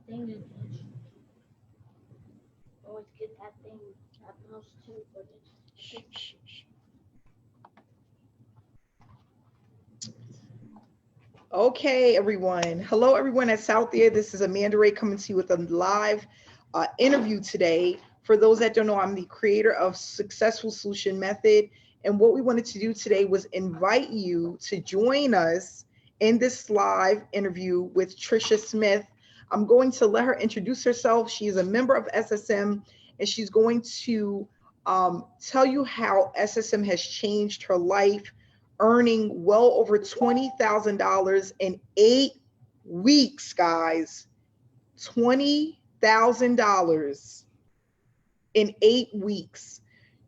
thing is always get that thing at the house too, but it's Okay, everyone. Hello, everyone that's out there. This is Amanda Ray coming to you with a live interview today. For those that don't know, I'm the creator of Successful Solution Method. And what we wanted to do today was invite you to join us in this live interview with Trisha Smith. I'm going to let her introduce herself. She is a member of SSM, and she's going to tell you how SSM has changed her life, earning well over $20,000 in 8 weeks, guys. $20,000 in 8 weeks.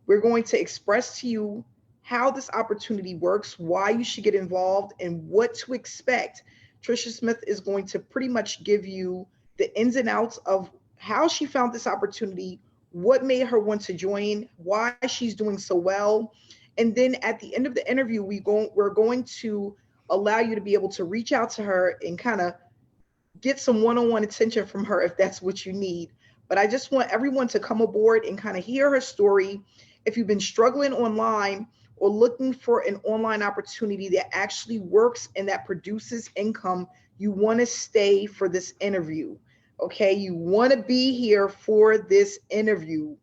We're going to express to you how this opportunity works, why you should get involved, and what to expect. Trisha Smith is going to pretty much give you the ins and outs of how she found this opportunity, what made her want to join, why she's doing so well. And then at the end of the interview, we're going to allow you to be able to reach out to her and kind of get some one-on-one attention from her if that's what you need. But I just want everyone to come aboard and kind of hear her story. If you've been struggling online or looking for an online opportunity that actually works and that produces income, you want to stay for this interview. Okay, you want to be here for this interview.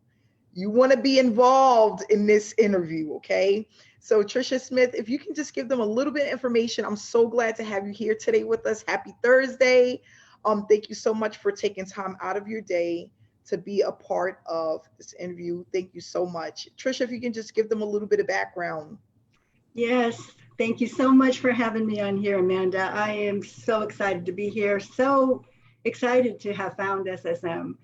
You want to be involved in this interview, okay? So, Trisha Smith, if you can just give them a little bit of information, I'm so glad to have you here today with us. Happy Thursday. Thank you so much for taking time out of your day to be a part of this interview. Thank you so much. Trisha, if you can just give them a little bit of background. Yes, thank you so much for having me on here, Amanda. I am so excited to be here, so excited to have found SSM.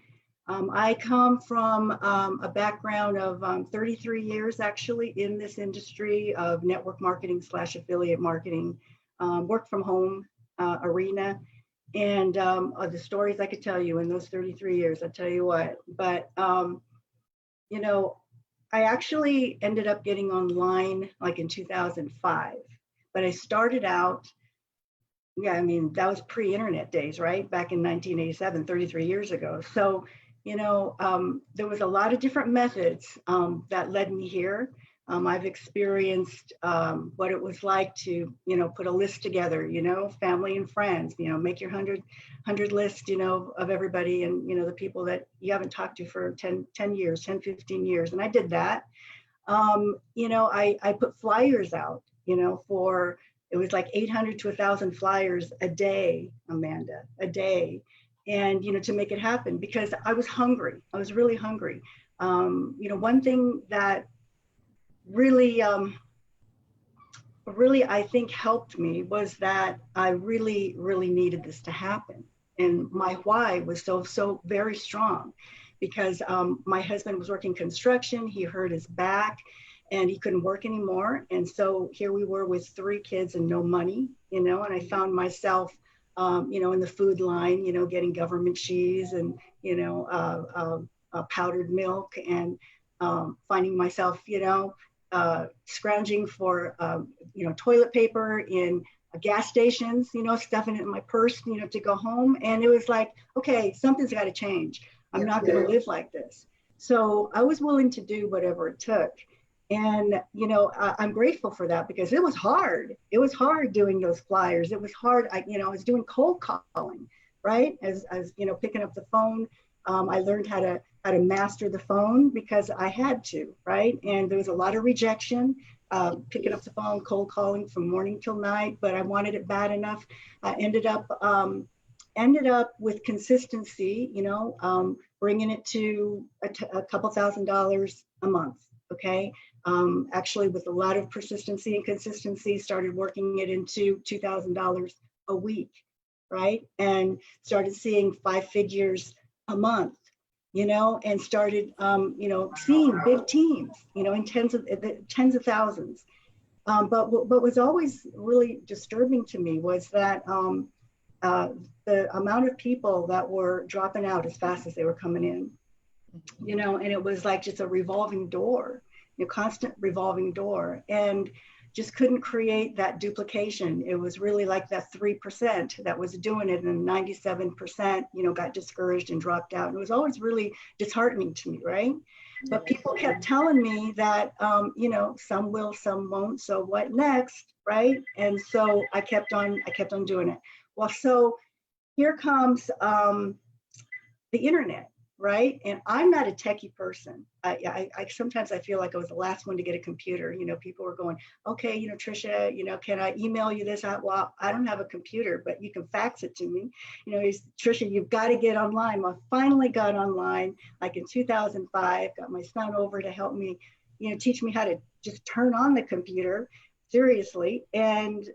I come from a background of 33 years actually in this industry of network marketing / affiliate marketing, work from home arena. And the stories I could tell you in those 33 years, I tell you what. But, you know, I actually ended up getting online like in 2005. But I started out, yeah, I mean, that was pre-internet days, right? Back in 1987, 33 years ago. So, there was a lot of different methods that led me here. I've experienced what it was like to, put a list together, family and friends, make your 100 list, of everybody and, the people that you haven't talked to for 10 years, 10, 15 years. And I did that. I put flyers out, for, it was like 800 to 1,000 flyers a day, Amanda, a day. And, to make it happen because I was hungry. I was really hungry. One thing that really, I think helped me was that I really, really needed this to happen. And my why was so very strong because my husband was working construction. He hurt his back and he couldn't work anymore. And so here we were with 3 kids and no money, and I found myself in the food line, getting government cheese and, powdered milk and finding myself, scrounging for, toilet paper in gas stations, stuffing it in my purse, to go home. And it was like, okay, something's got to change. I'm not going to live like this. So I was willing to do whatever it took. And, I'm grateful for that because it was hard. It was hard doing those flyers. It was hard. I was doing cold calling, right? As picking up the phone. I learned how to master the phone because I had to, right? And there was a lot of rejection, picking up the phone, cold calling from morning till night, but I wanted it bad enough. I ended up with consistency, bringing it to a couple $1,000s a month. Okay. Actually, with a lot of persistency and consistency, started working it into $2,000 a week, right? And started seeing 5 figures a month, and started, seeing big teams, in tens of thousands. But what was always really disturbing to me was that the amount of people that were dropping out as fast as they were coming in, and it was like just a revolving door, constant revolving door. And, just couldn't create that duplication. It was really like that 3% that was doing it, and 97%, got discouraged and dropped out. And it was always really disheartening to me, right? But people kept telling me that, some will, some won't. So what next, right? And so I kept on doing it. Well, so here comes the internet, right? And I'm not a techie person. I sometimes I feel like I was the last one to get a computer. People were going, okay, Trisha, can I email you this? Well, I don't have a computer, but you can fax it to me. Trisha, you've got to get online. Well, I finally got online, like in 2005, got my son over to help me, teach me how to just turn on the computer, seriously. And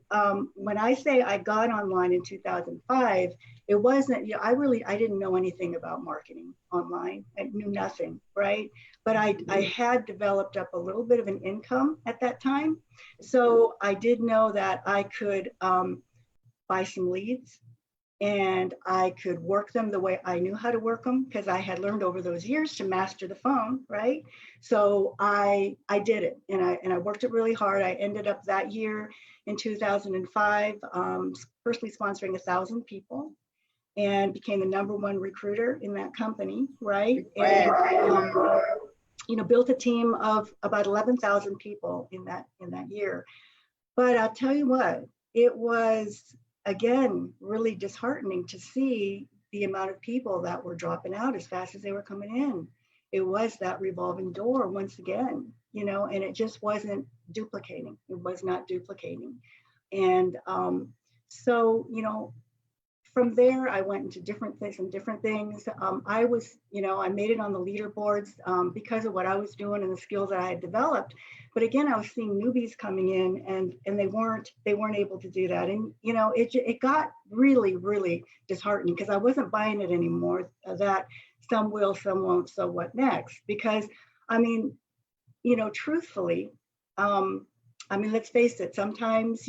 when I say I got online in 2005, it wasn't, I didn't know anything about marketing online. I knew nothing, right? But I had developed up a little bit of an income at that time. So I did know that I could buy some leads, and I could work them the way I knew how to work them, because I had learned over those years to master the phone, right? So I did it, and I worked it really hard. I ended up that year in 2005, personally sponsoring 1,000 people, and became the #1 recruiter in that company, right? And built a team of about 11,000 people in that year. But I'll tell you what, it was, again, really disheartening to see the amount of people that were dropping out as fast as they were coming in. It was that revolving door once again, and it just wasn't duplicating. It was not duplicating. And so, from there, I went into some different things. I was, I made it on the leaderboards because of what I was doing and the skills that I had developed. But again, I was seeing newbies coming in, and they weren't able to do that. And it got really, really disheartening, because I wasn't buying it anymore. That some will, some won't. So what next? Because truthfully, let's face it. Sometimes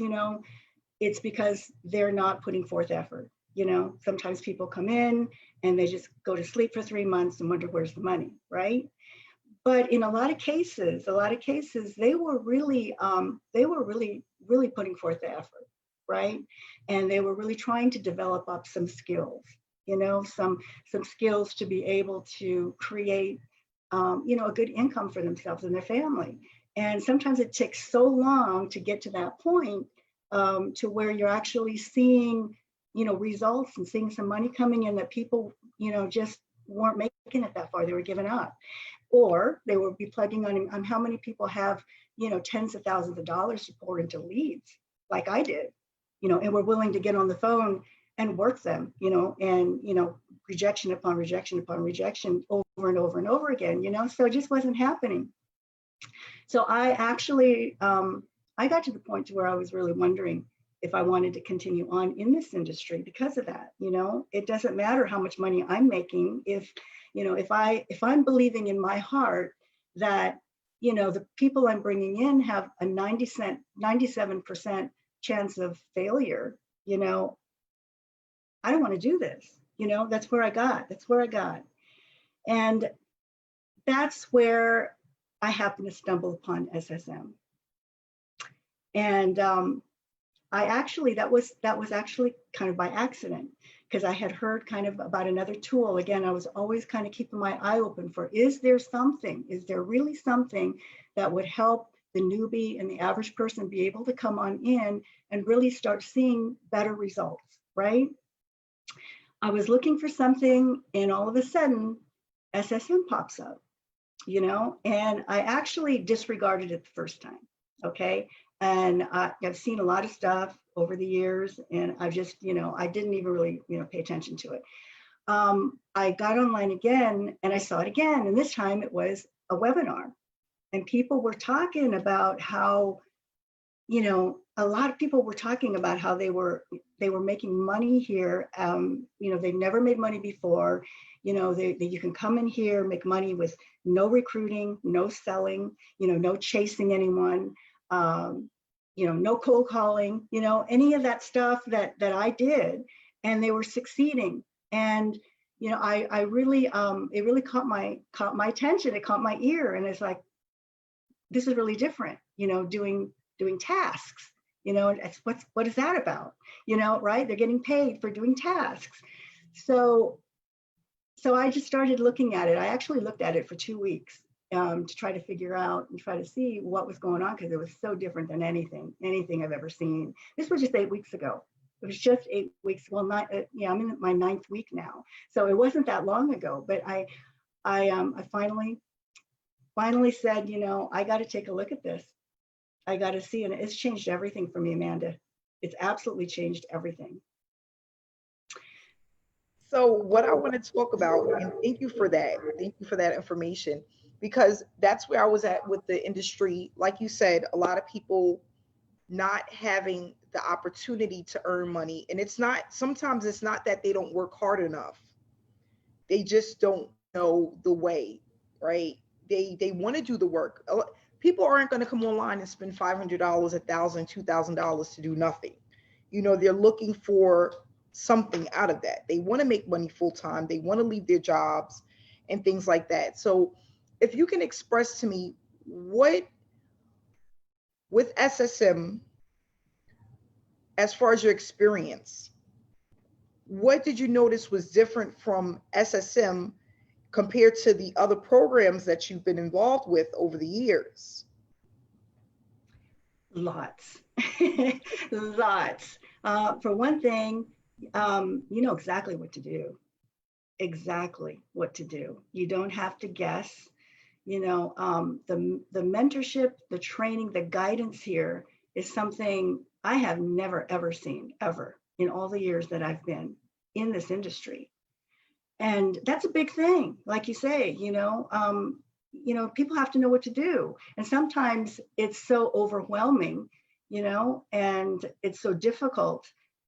it's because they're not putting forth effort. Sometimes people come in and they just go to sleep for 3 months and wonder where's the money, right? But in a lot of cases, they were really putting forth the effort, right? And they were really trying to develop up some skills, some skills to be able to create, a good income for themselves and their family. And sometimes it takes so long to get to that point, to where you're actually seeing results and seeing some money coming in, that people, just weren't making it that far. They were giving up, or they would be plugging on how many people have, tens of thousands of dollars to pour into leads, like I did, and were willing to get on the phone and work them, and, rejection upon rejection upon rejection over and over and over again, so it just wasn't happening. So I actually, I got to the point to where I was really wondering if I wanted to continue on in this industry because of that. It doesn't matter how much money I'm making if I'm believing in my heart that the people I'm bringing in have a 97% chance of failure. I don't want to do this. That's where I got. And that's where I happened to stumble upon SSM. And that was actually kind of by accident, because I had heard kind of about another tool. Again, I was always kind of keeping my eye open for, is there really something that would help the newbie and the average person be able to come on in and really start seeing better results, right? I was looking for something, and all of a sudden, SSM pops up, and I actually disregarded it the first time, okay? And I've seen a lot of stuff over the years, and I've just, I didn't even really, pay attention to it. I got online again, and I saw it again, and this time it was a webinar, and people were talking about how, a lot of people were talking about how they were making money here. They've never made money before. You can come in here, make money with no recruiting, no selling, no chasing anyone. No cold calling, any of that stuff that I did, and they were succeeding. And, I really, it really caught my attention. It caught my ear. And it's like, this is really different, doing doing tasks. And it's, what is that about? Right? They're getting paid for doing tasks. So I just started looking at it. I actually looked at it for 2 weeks to try to figure out and try to see what was going on, because it was so different than anything I've ever seen. This was just 8 weeks ago. It was just 8 weeks. Well, I'm in my 9th week now, so it wasn't that long ago. But I finally said, I got to take a look at this. I got to see, and it's changed everything for me, Amanda. It's absolutely changed everything. So what I want to talk about, and thank you for that. Thank you for that information, because that's where I was at with the industry. Like you said, a lot of people not having the opportunity to earn money. And sometimes it's not that they don't work hard enough. They just don't know the way, right? They want to do the work. People aren't going to come online and spend $500, $1,000, $2,000 to do nothing. They're looking for something out of that. They want to make money full time. They want to leave their jobs and things like that. So if you can express to me what, with SSM, as far as your experience, what did you notice was different from SSM compared to the other programs that you've been involved with over the years? Lots. Lots. For one thing, you know exactly what to do. Exactly what to do. You don't have to guess. The mentorship, the training, the guidance here is something I have never, ever seen, ever, in all the years that I've been in this industry. And that's a big thing. Like you say, people have to know what to do. And sometimes it's so overwhelming, and it's so difficult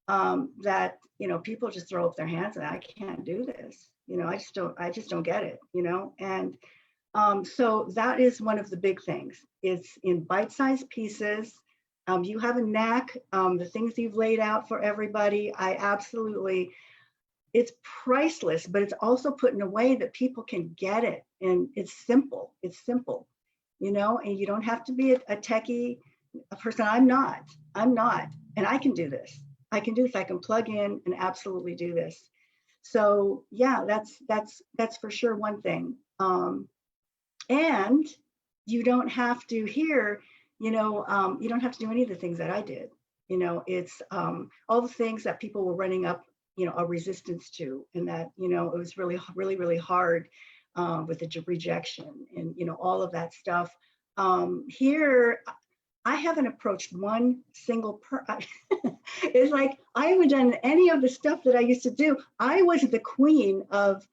that, people just throw up their hands and I can't do this. I just don't get it, and so that is one of the big things. It's in bite-sized pieces. You have a knack, the things you've laid out for everybody, it's priceless, but it's also put in a way that people can get it. And it's simple, and you don't have to be a techie person. I'm not, and I can do this. I can plug in and absolutely do this. So yeah, that's for sure one thing. And you don't have to you don't have to do any of the things that I did. It's all the things that people were running up, a resistance to, and that, it was really, really, really hard with the rejection and, all of that stuff. Here, I haven't approached one single It's like, I haven't done any of the stuff that I used to do. I was the queen of,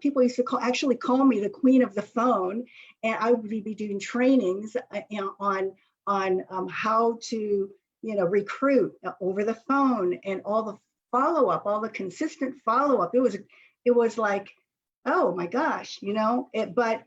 people used to call me the queen of the phone, and I would be doing trainings on how to, recruit over the phone, and all the follow-up, all the consistent follow-up. It was like, oh my gosh, but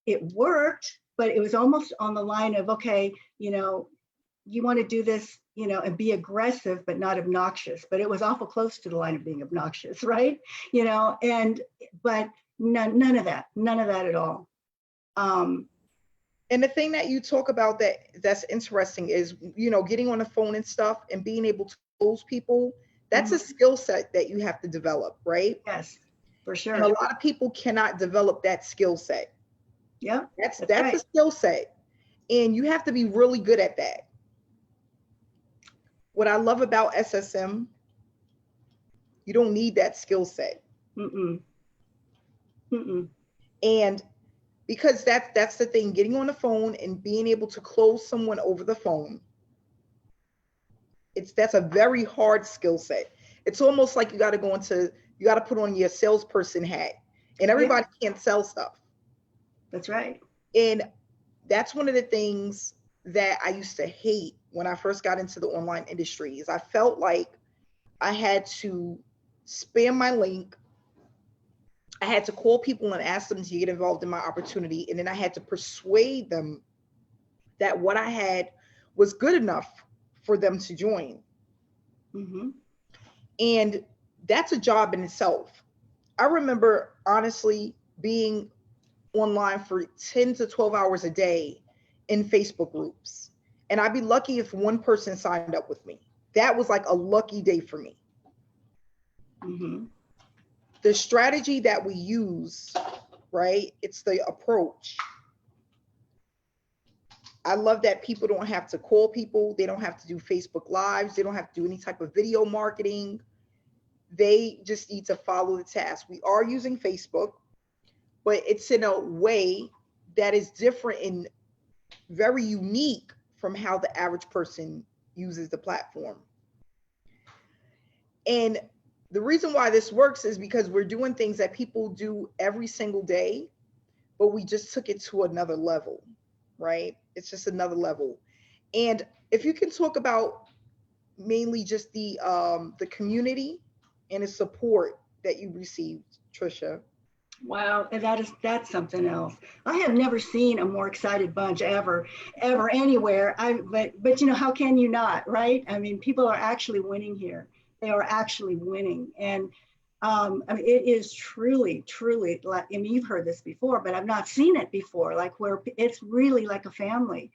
it worked, but it was almost on the line of, okay, you want to do this, and be aggressive, but not obnoxious. But it was awful close to the line of being obnoxious, right? But none of that at all. And the thing that you talk about that's interesting is, getting on the phone and stuff and being able to close people. That's a skill set that you have to develop, right? Yes, for sure. And a lot of people cannot develop that skill set. Yeah, that's right. A skill set, and you have to be really good at that. What I love about SSM, you don't need that skill set. And because that's the thing, getting on the phone and being able to close someone over the phone, that's a very hard skill set. It's almost like you got to put on your salesperson hat, and everybody can't sell stuff. That's right. And that's one of the things that I used to hate when I first got into the online industry. Is I felt like I had to spam my link. I had to call people and ask them to get involved in my opportunity. And then I had to persuade them that what I had was good enough for them to join. And that's a job in itself. I remember honestly being online for 10 to 12 hours a day in Facebook groups. And I'd be lucky if one person signed up with me. That was like a lucky day for me. Mm-hmm. The strategy that we use, right? It's the approach. I love that people don't have to call people. They don't have to do Facebook Lives. They don't have to do any type of video marketing. They just need to follow the task. We are using Facebook, but it's in a way that is different and very unique from how the average person uses the platform. And the reason why this works is because we're doing things that people do every single day, but we just took it to another level, right? It's just another level. And if you can talk about mainly just the community and the support that you received, Trisha. Wow, and that's something else. I have never seen a more excited bunch ever anywhere. But you know, how can you not, right? I mean, people are actually winning here. They are actually winning, and I mean, it is truly, truly. Like, I mean, you've heard this before, but I've not seen it before. Like where it's really like a family.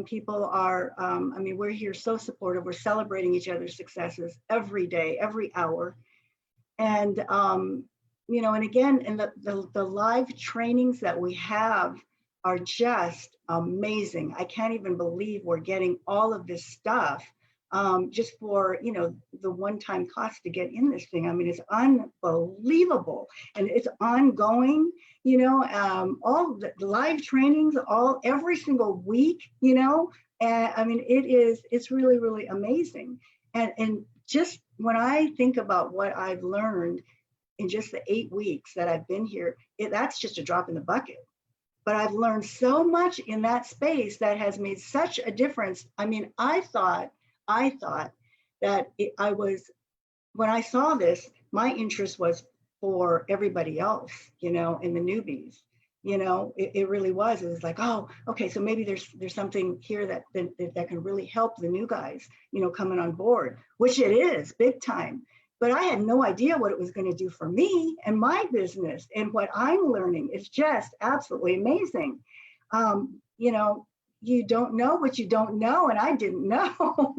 People are. I mean, we're here so supportive. We're celebrating each other's successes every day, every hour, and you know, and again, and the live trainings that we have are just amazing. I can't even believe we're getting all of this stuff just for, you know, the one-time cost to get in this thing. I mean, it's unbelievable, and it's ongoing. You know, all the live trainings, every single week. You know, and I mean, it's really, really amazing. And just when I think about what I've learned in just the 8 weeks that I've been here, that's just a drop in the bucket. But I've learned so much in that space that has made such a difference. I mean, I thought that when I saw this, my interest was for everybody else, you know, and the newbies. You know, it really was. It was like, oh, okay, so maybe there's something here that can really help the new guys, you know, coming on board, which it is big time. But I had no idea what it was going to do for me and my business, and what I'm learning is just absolutely amazing. You know, you don't know what you don't know, and I didn't know.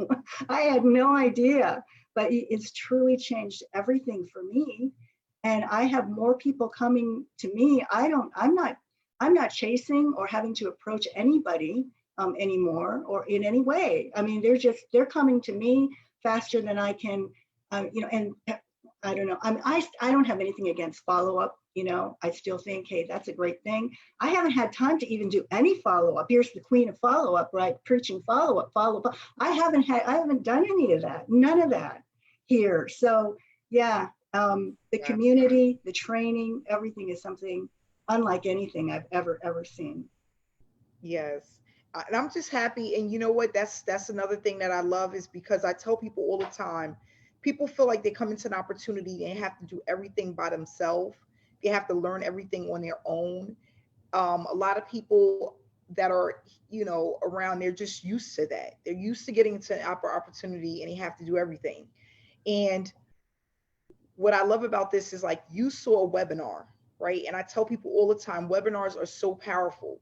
I had no idea, but it's truly changed everything for me. And I have more people coming to me. I'm not chasing or having to approach anybody anymore or in any way. I mean, they're coming to me faster than I can. You know, and I don't know. I don't have anything against follow-up. You know, I still think, hey, that's a great thing. I haven't had time to even do any follow-up. Here's the queen of follow-up, right? Preaching follow-up. I haven't done any of that. None of that here. So yeah, the community, the training, everything is something unlike anything I've ever seen. Yes. And I'm just happy. And you know what? That's another thing that I love, is because I tell people all the time, people feel like they come into an opportunity and have to do everything by themselves. They have to learn everything on their own. A lot of people that are, you know, around, they're just used to that. They're used to getting into an opportunity and they have to do everything. And what I love about this is, like, you saw a webinar, right? And I tell people all the time, webinars are so powerful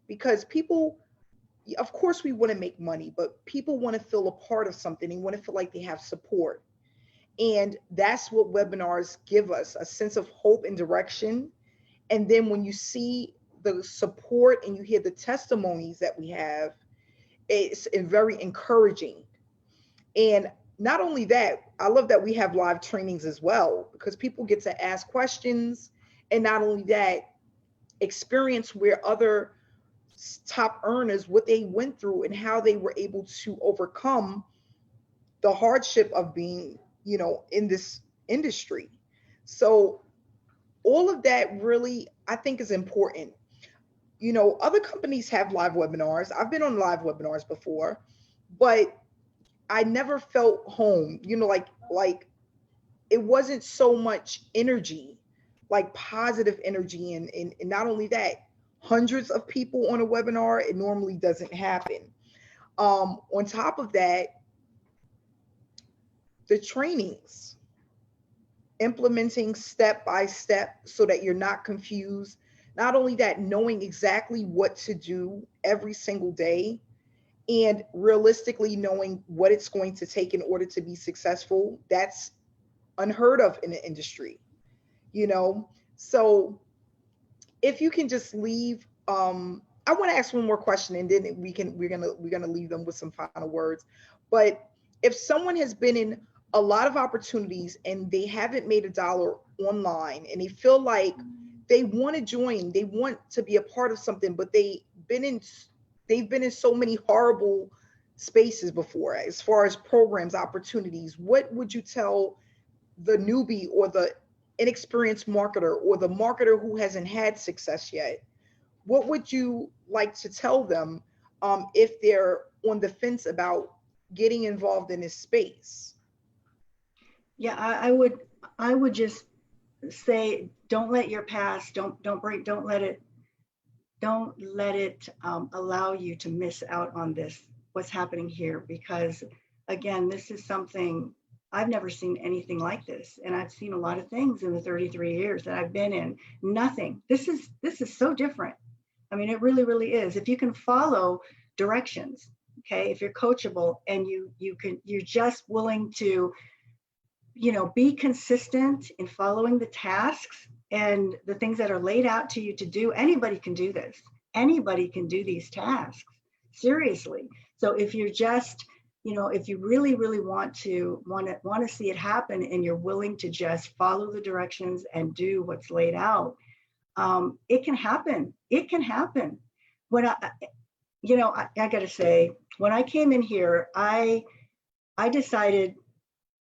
because people, of course, we want to make money, but people want to feel a part of something. They want to feel like they have support. And that's what webinars give us, a sense of hope and direction. And then when you see the support and you hear the testimonies that we have, it's very encouraging. And not only that, I love that we have live trainings as well, because people get to ask questions. And not only that, experience where other top earners, what they went through and how they were able to overcome the hardship of being, you know, in this industry. So all of that really, I think, is important. You know, other companies have live webinars. I've been on live webinars before, but I never felt home, you know, like it wasn't so much energy, like positive energy. And not only that, hundreds of people on a webinar, it normally doesn't happen. On top of that, the trainings, implementing step by step so that you're not confused. Not only that, knowing exactly what to do every single day. and realistically knowing what it's going to take in order to be successful, that's unheard of in the industry, you know? So if you can just leave, I want to ask one more question and then we're gonna leave them with some final words. But if someone has been in a lot of opportunities and they haven't made a dollar online and they feel like they want to join, they want to be a part of something, but they've been in so many horrible spaces before as far as programs, opportunities, what would you tell the newbie or the inexperienced marketer or the marketer who hasn't had success yet? What would you like to tell them if they're on the fence about getting involved in this space? Yeah, I would just say, don't let your past, don't let it allow you to miss out on what's happening here, because again, this is something I've never seen anything like this. And I've seen a lot of things in the 33 years that I've been in. Nothing. This is so different. I mean, it really, really is. If you can follow directions, okay, if you're coachable and you're just willing to, be consistent in following the tasks and the things that are laid out to you to do, anybody can do this. Anybody can do these tasks, seriously. So if you're just, if you really, really want to see it happen and you're willing to just follow the directions and do what's laid out, it can happen. It can happen. When I got to say, when I came in here, I decided,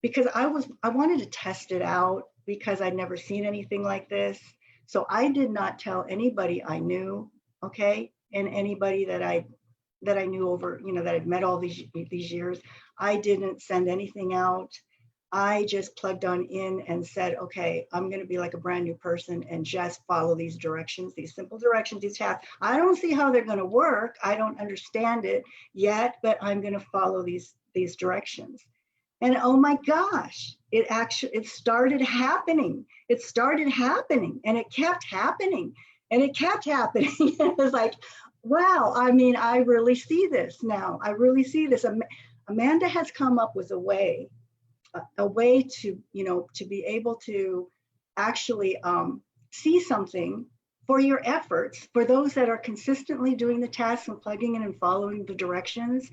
because I wanted to test it out because I'd never seen anything like this. So I did not tell anybody I knew, okay, and anybody that I knew over, that I'd met all these years. I didn't send anything out. I just plugged on in and said, okay, I'm going to be like a brand new person and just follow these directions, these simple directions, these tasks. I don't see how they're going to work. I don't understand it yet, but I'm going to follow these directions. And oh my gosh, it started happening. It started happening and it kept happening and it kept happening. It was like, wow, I mean, I really see this now. I really see this. Amanda has come up with a way to, to be able to actually see something for your efforts, for those that are consistently doing the tasks and plugging in and following the directions.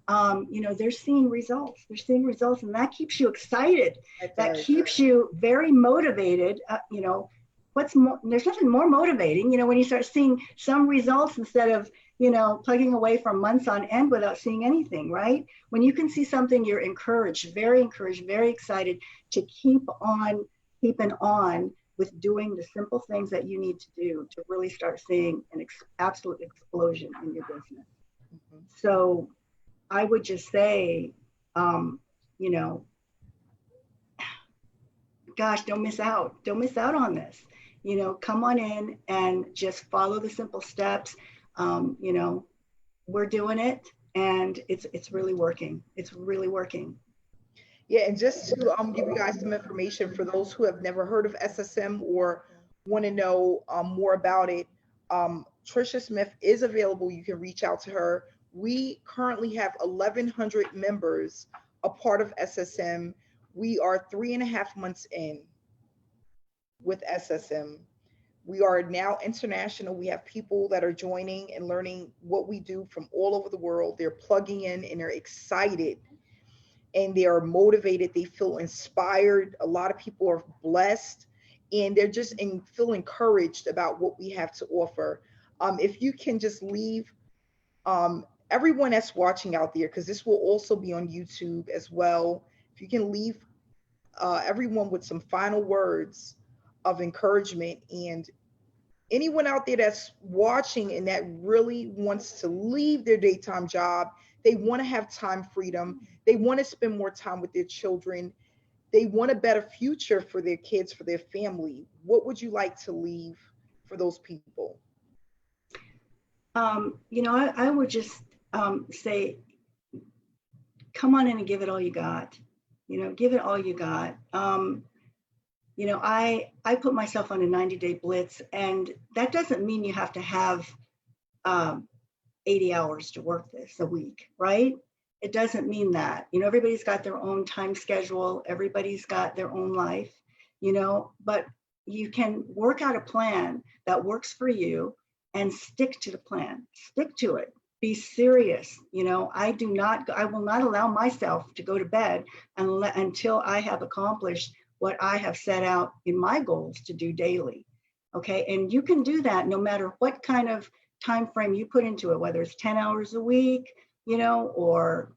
They're seeing results. They're seeing results, and that keeps you excited. That keeps you very motivated. There's nothing more motivating, when you start seeing some results instead of, plugging away for months on end without seeing anything, right? When you can see something, you're encouraged, very excited to keep on keeping on with doing the simple things that you need to do to really start seeing an absolute explosion in your business. Mm-hmm. So I would just say, gosh, don't miss out. Don't miss out on this. Come on in and just follow the simple steps. We're doing it and it's really working. It's really working. Yeah, and just to give you guys some information for those who have never heard of SSM or want to know more about it, Trisha Smith is available. You can reach out to her. We currently have 1,100 members, a part of SSM. We are 3.5 months in with SSM. We are now international. We have people that are joining and learning what we do from all over the world. They're plugging in and they're excited and they are motivated. They feel inspired. A lot of people are blessed and they're just feel encouraged about what we have to offer. If you can just leave everyone that's watching out there, because this will also be on YouTube as well, if you can leave everyone with some final words of encouragement, and anyone out there that's watching and that really wants to leave their daytime job, they want to have time freedom, they want to spend more time with their children, they want a better future for their kids, for their family, what would you like to leave for those people? I would just say, come on in and give it all you got. Give it all you got. I put myself on a 90-day blitz, and that doesn't mean you have to have 80 hours to work this a week, right? It doesn't mean that. You know, everybody's got their own time schedule, everybody's got their own life, you know, but you can work out a plan that works for you and stick to the plan. Stick to it. Be serious. You know, I will not allow myself to go to bed until I have accomplished what I have set out in my goals to do daily. Okay. And you can do that no matter what kind of time frame you put into it, whether it's 10 hours a week, you know, or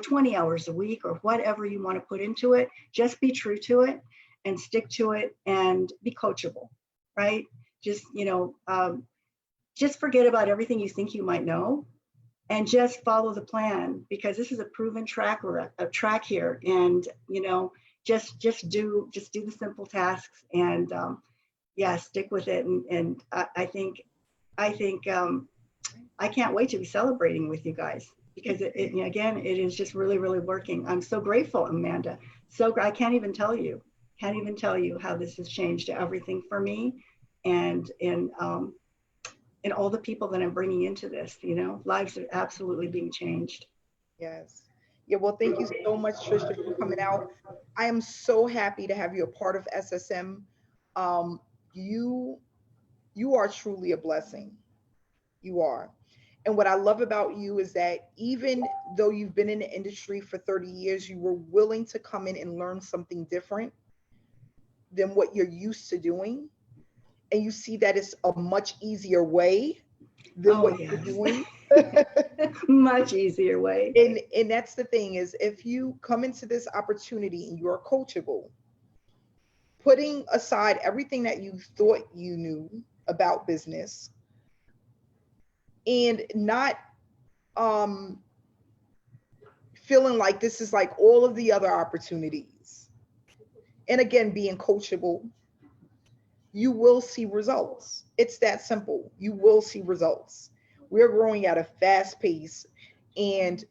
20 hours a week, or whatever you want to put into it. Just be true to it and stick to it and be coachable, right? Just, just forget about everything you think you might know and just follow the plan, because this is a proven track here. And, just do the simple tasks and, stick with it. And I think I can't wait to be celebrating with you guys, because it is just really, really working. I'm so grateful, Amanda. I can't even tell you how this has changed everything for me, and all the people that I'm bringing into this. Lives are absolutely being changed. Yes. Yeah, well, thank you so much, Trisha, for coming out. I am so happy to have you a part of SSM. You are truly a blessing. You are. And what I love about you is that even though you've been in the industry for 30 years, you were willing to come in and learn something different than what you're used to doing. And you see that it's a much easier way than what you're doing. Much easier way. And that's the thing, is if you come into this opportunity and you're coachable, putting aside everything that you thought you knew about business, and not feeling like this is like all of the other opportunities, and again, being coachable, you will see results. It's that simple. You will see results. We're growing at a fast pace, and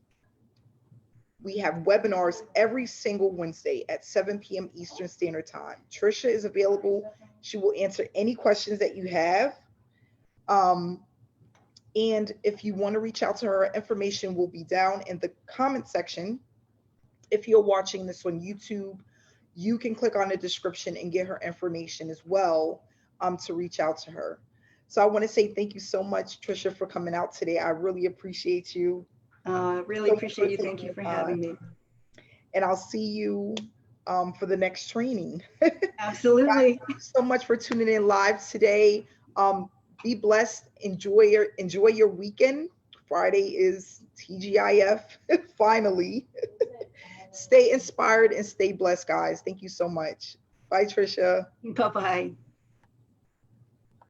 we have webinars every single Wednesday at 7 p.m. Eastern Standard Time. Trisha is available. She will answer any questions that you have. And if you want to reach out to her, information will be down in the comment section. If you're watching this on YouTube, you can click on the description and get her information as well, to reach out to her. So I want to say thank you so much, Trisha, for coming out today. I really appreciate you. Really appreciate you. Thank you for having me. And I'll see you for the next training. Absolutely. Thank you so much for tuning in live today. Be blessed. Enjoy your weekend. Friday is TGIF, finally. Stay inspired and stay blessed, guys. Thank you so much. Bye, Trisha. Bye-bye.